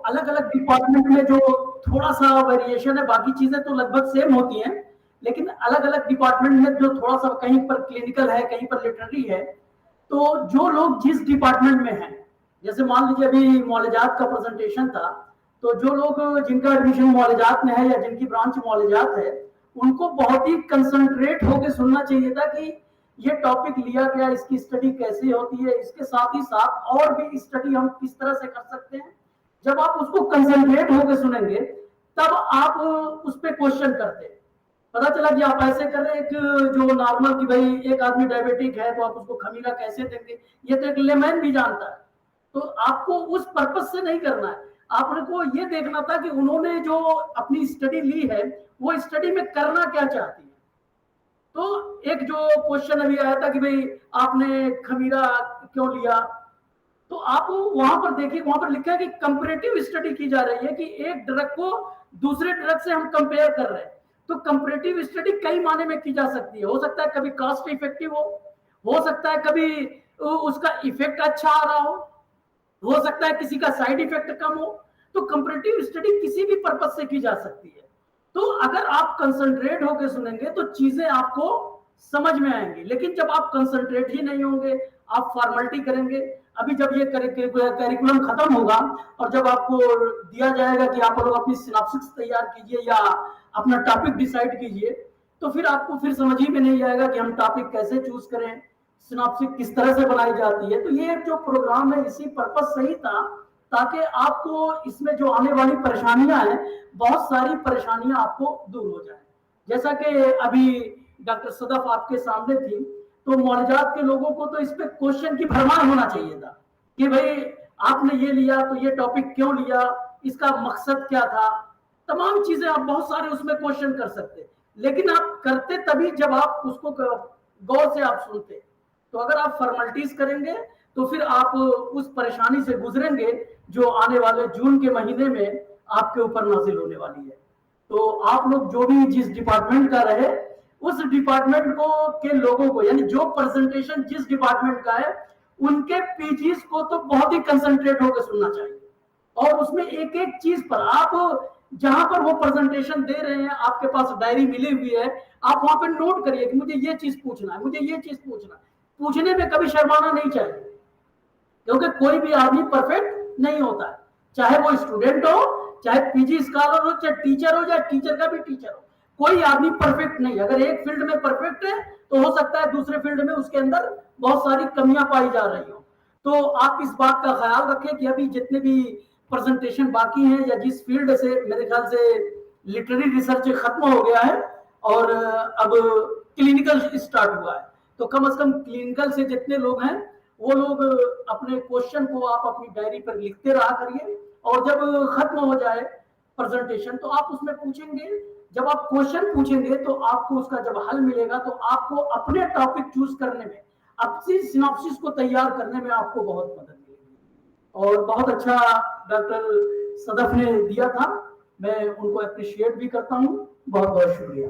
अलग अलग डिपार्टमेंट में जो थोड़ा सा वेरिएशन है, बाकी चीजें तो लगभग सेम होती हैं, लेकिन अलग अलग डिपार्टमेंट में जो थोड़ा सा कहीं पर क्लिनिकल है, कहीं पर लिटरेरी है। तो जो लोग जिस डिपार्टमेंट में हैं, जैसे मान लीजिए अभी मौलजात का प्रेजेंटेशन था, तो जो लोग जिनका एडमिशन मौलजात में है या जिनकी ब्रांच मौलजात है, उनको बहुत ही कंसंट्रेट होकर सुनना चाहिए था कि ये टॉपिक लिया गया, इसकी स्टडी कैसे होती है, इसके साथ ही साथ और भी स्टडी हम किस तरह से कर सकते हैं। जब आप उसको कंसंट्रेट होकर सुनेंगे, तब आप उस पर क्वेश्चन करते हैं। पता चला कि आप ऐसे कर रहे हैं, एक जो नॉर्मल कि भाई एक आदमी डायबिटिक है तो आप उसको खमीरा कैसे देंगे, ये तो एक लेमैन भी जानता है। तो आपको उस पर्पज से नहीं करना है, आपको ये देखना था कि उन्होंने जो अपनी स्टडी ली है वो स्टडी में करना क्या चाहती है। तो एक जो क्वेश्चन अभी आया था कि भाई आपने खमीरा क्यों लिया, तो आप वहां पर देखिए, वहां पर लिखा है कि कंपैरेटिव स्टडी की जा रही है कि एक ड्रग को दूसरे ड्रग से हम कंपेयर कर रहे हैं। तो कंपैरेटिव स्टडी कई माने में की जा सकती है। हो सकता है कभी कॉस्ट इफेक्टिव हो सकता है कभी उसका इफेक्ट अच्छा आ रहा हो सकता है किसी का साइड इफेक्ट कम हो। तो कंपैरेटिव स्टडी किसी भी पर्पज से की जा सकती है। तो अगर आप कंसंट्रेट होकर सुनेंगे तो चीजें आपको समझ में आएंगी। लेकिन जब आप कंसंट्रेट ही नहीं होंगे, आप फॉर्मेलिटी करेंगे। अभी जब ये करिकुलम खत्म होगा और जब आपको दिया जाएगा कि आप लोग अपनी सिनॉप्सिस तैयार कीजिए या अपना टॉपिक डिसाइड कीजिए, तो फिर आपको फिर समझ ही में नहीं आएगा कि हम टॉपिक कैसे चूज करें, सिनॉप्सिस किस तरह से बनाई जाती है। तो ये जो प्रोग्राम है इसी पर्पज से ही था, ताकि आपको इसमें जो आने वाली परेशानियां हैं, बहुत सारी परेशानियां आपको दूर हो जाए। जैसा कि अभी डॉक्टर सदफ आपके सामने थी, तो मौलजात के लोगों को तो इस पे क्वेश्चन की भरमार होना चाहिए था कि भाई आपने ये लिया तो ये टॉपिक क्यों लिया, इसका मकसद क्या था, तमाम चीजें आप बहुत सारे उसमें क्वेश्चन कर सकते। लेकिन आप करते तभी जब आप उसको गौर से आप सुनते। तो अगर आप फॉर्मेलिटीज करेंगे तो फिर आप उस परेशानी से गुजरेंगे जो आने वाले जून के महीने में आपके ऊपर नाजिल होने वाली है। तो आप लोग जो भी जिस डिपार्टमेंट का रहे, उस डिपार्टमेंट को के लोगों को, यानी जो प्रेजेंटेशन जिस डिपार्टमेंट का है, उनके पीजीज को तो बहुत ही कंसंट्रेट होकर सुनना चाहिए। और उसमें एक एक चीज पर आप जहां पर वो प्रेजेंटेशन दे रहे हैं, आपके पास डायरी मिली हुई है, आप वहां पर नोट करिए कि मुझे ये चीज पूछना है, मुझे ये चीज पूछना है। पूछने में कभी शर्माना नहीं चाहिए, क्योंकि कोई भी आदमी परफेक्ट नहीं होता है। चाहे वो स्टूडेंट हो, चाहे पीजी स्कॉलर हो, चाहे टीचर हो, चाहे टीचर का भी टीचर हो, कोई आदमी परफेक्ट नहीं। अगर एक फील्ड में परफेक्ट है तो हो सकता है दूसरे फील्ड में उसके अंदर बहुत सारी कमियां पाई जा रही हो। तो आप इस बात का ख्याल रखें कि अभी जितने भी प्रेजेंटेशन बाकी हैं, या जिस फील्ड से मेरे ख्याल से लिटरेरी रिसर्च खत्म हो गया है और अब क्लिनिकल स्टार्ट हुआ है, तो कम से कम क्लिनिकल से जितने लोग हैं वो लोग अपने क्वेश्चन को आप अपनी डायरी पर लिखते रहा करिए, और जब खत्म हो जाए प्रेजेंटेशन तो आप उसमें पूछेंगे। जब आप क्वेश्चन पूछेंगे तो आपको उसका जब हल मिलेगा तो आपको अपने टॉपिक चूज करने में, अपनी सिनॉप्सिस को तैयार करने में आपको बहुत मदद मिलेगी। और बहुत अच्छा डॉक्टर सदफ ने दिया था, मैं उनको अप्रिशिएट भी करता हूँ। बहुत बहुत शुक्रिया।